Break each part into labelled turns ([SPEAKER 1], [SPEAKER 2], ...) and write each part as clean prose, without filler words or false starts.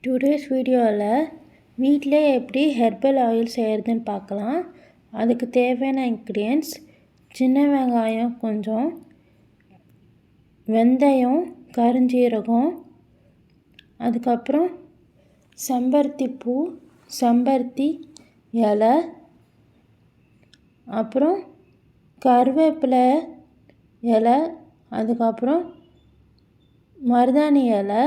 [SPEAKER 1] Today's வீடியோவில் வீட்டிலே எப்படி ஹெர்பல் ஆயில் செய்கிறதுன்னு பார்க்கலாம். அதுக்கு தேவையான இன்க்ரீடியன்ட்ஸ் சின்ன வெங்காயம் கொஞ்சம், வெந்தயம், கருஞ்சீரகம், அதுக்கப்புறம் செம்பருத்தி பூ, செம்பருத்தி இலை, அப்புறம் கருவேப்பிலை இலை, அதுக்கப்புறம் மருதாணி இலை,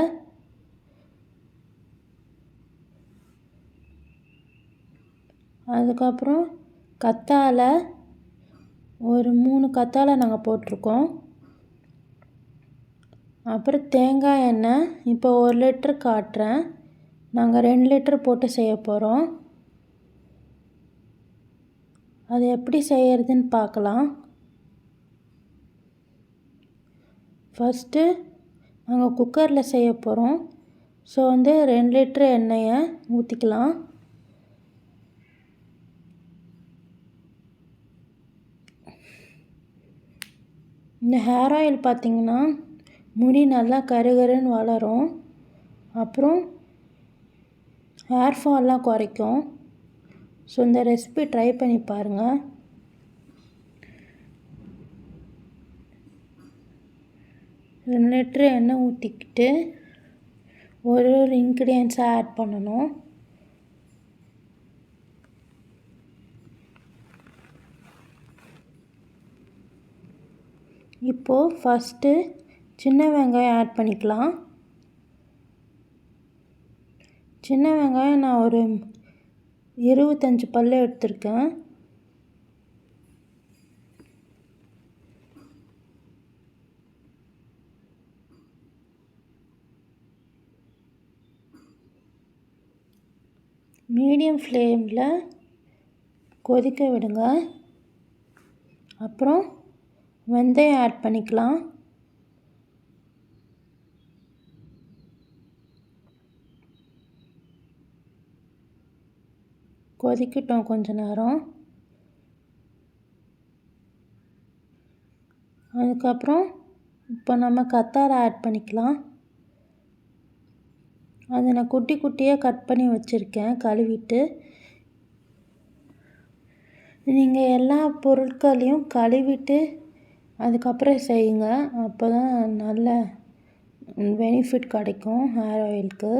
[SPEAKER 1] அதுக்கப்புறம் கத்தாழை ஒரு 3 கத்தாழை நாங்கள் போட்டிருக்கோம். அப்புறம் தேங்காய் எண்ணெய் இப்போ 1 லிட்டர் காட்டுறேன். நாங்கள் 2 லிட்டர் போட்டு செய்ய போகிறோம். அது எப்படி செய்கிறதுன்னு பார்க்கலாம். ஃபஸ்ட்டு நாங்கள் குக்கரில் செய்ய போகிறோம். ஸோ 2 லிட்டர் எண்ணெயை ஊற்றிக்கலாம். இந்த ஹேர் ஆயில் பார்த்திங்கன்னா முடி நல்லா கருகருன்னு வளரும். அப்புறம் ஹேர் ஃபால்லாம் குறைக்கும். ஸோ இந்த ரெசிபி ட்ரை பண்ணி பாருங்கள். ரெண்டு லிட்டரு எண்ணெய் ஊற்றிக்கிட்டு ஒரு இன்க்ரீடியன்ஸாக ஆட் பண்ணணும். இப்போது ஃபஸ்ட்டு சின்ன வெங்காயம் ஆட் பண்ணிக்கலாம். சின்ன வெங்காயம் நான் ஒரு 25 பல்லு எடுத்திருக்கேன். மீடியம் ஃப்ளேமில் கொதிக்க விடுங்க. அப்புறம் வெந்தயம் ஆட் பண்ணிக்கலாம். கொதிக்கட்டும் கொஞ்ச நேரம். அதுக்கப்புறம் இப்போ நம்ம கத்தாழை ஆட் பண்ணிக்கலாம். அதை நான் குட்டி குட்டியாக கட் பண்ணி வச்சுருக்கேன் கழுவிட்டு. நீங்கள் எல்லா பொருட்களையும் கழுவிட்டு அதுக்கப்புறம் செய்யுங்க. அப்போ தான் நல்ல பெனிஃபிட் கிடைக்கும் ஹேர் ஆயிலுக்கு.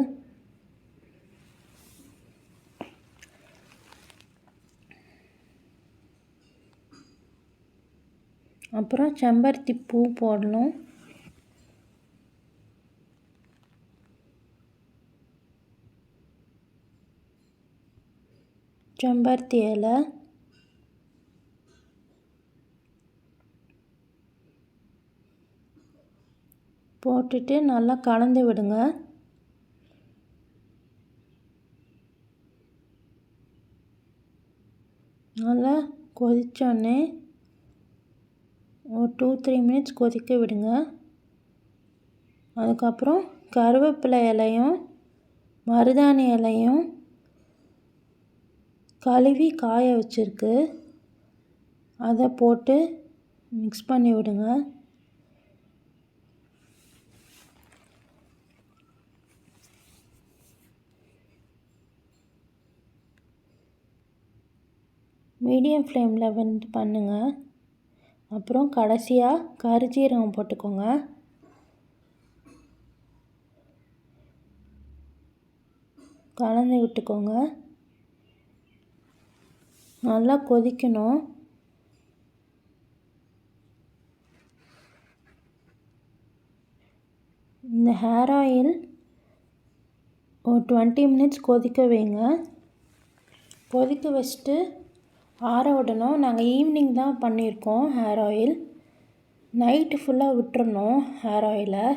[SPEAKER 1] அப்புறம் செம்பருத்தி பூ போடணும். செம்பருத்தி இலை, போட்டுட்டு நல்லா கலந்து விடுங்க. நல்லா கொதித்தோடனே ஒரு 2-3 மினிட்ஸ் கொதிக்க விடுங்க. அதுக்கப்புறம் கருவேப்பிலை இலையும் மருதாணி இலையும் கழுவி காய வச்சுருக்கு அதை போட்டு மிக்ஸ் பண்ணி விடுங்க. மீடியம் ஃப்ளேமில் வந்து பண்ணுங்கள். அப்புறம் கடைசியாக கருஞ்சீரகம் போட்டுக்கோங்க. கலந்து விட்டுக்கோங்க. நல்லா கொதிக்கணும். இந்த ஹேர் ஆயில் ஒரு 20 மினிட்ஸ் கொதிக்க வைங்க. கொதிக்க வச்சுட்டு ஆற விடணும். நாங்கள் ஈவினிங் தான் பண்ணியிருக்கோம் ஹேர் ஆயில். நைட்டு ஃபுல்லாக விட்டுறணும் ஹேர் ஆயிலை.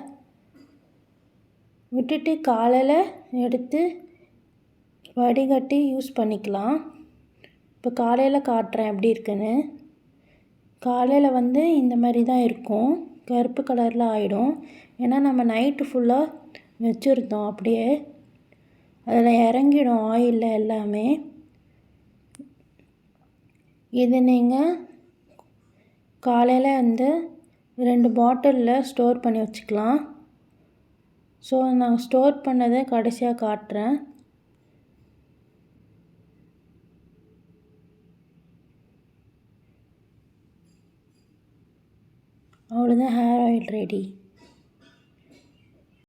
[SPEAKER 1] விட்டுட்டு காலையில் எடுத்து வடிகட்டி யூஸ் பண்ணிக்கலாம். இப்போ காலையில் காட்டுறேன் எப்படி இருக்குன்னு. காலையில் இந்த மாதிரி தான் இருக்கும். கருப்பு கலரில் ஆகிடும். ஏன்னா நம்ம நைட்டு ஃபுல்லாக வச்சுருந்தோம். அப்படியே அதில் இறங்கிடும் ஆயிலில் எல்லாமே. இது நீங்கள் காலையில் 2 பாட்டிலில் ஸ்டோர் பண்ணி வச்சுக்கலாம். ஸோ நான் ஸ்டோர் பண்ணதை கடைசியாக காட்டுறேன். அவ்வளோதான், ஹேர் ஆயில் ரெடி.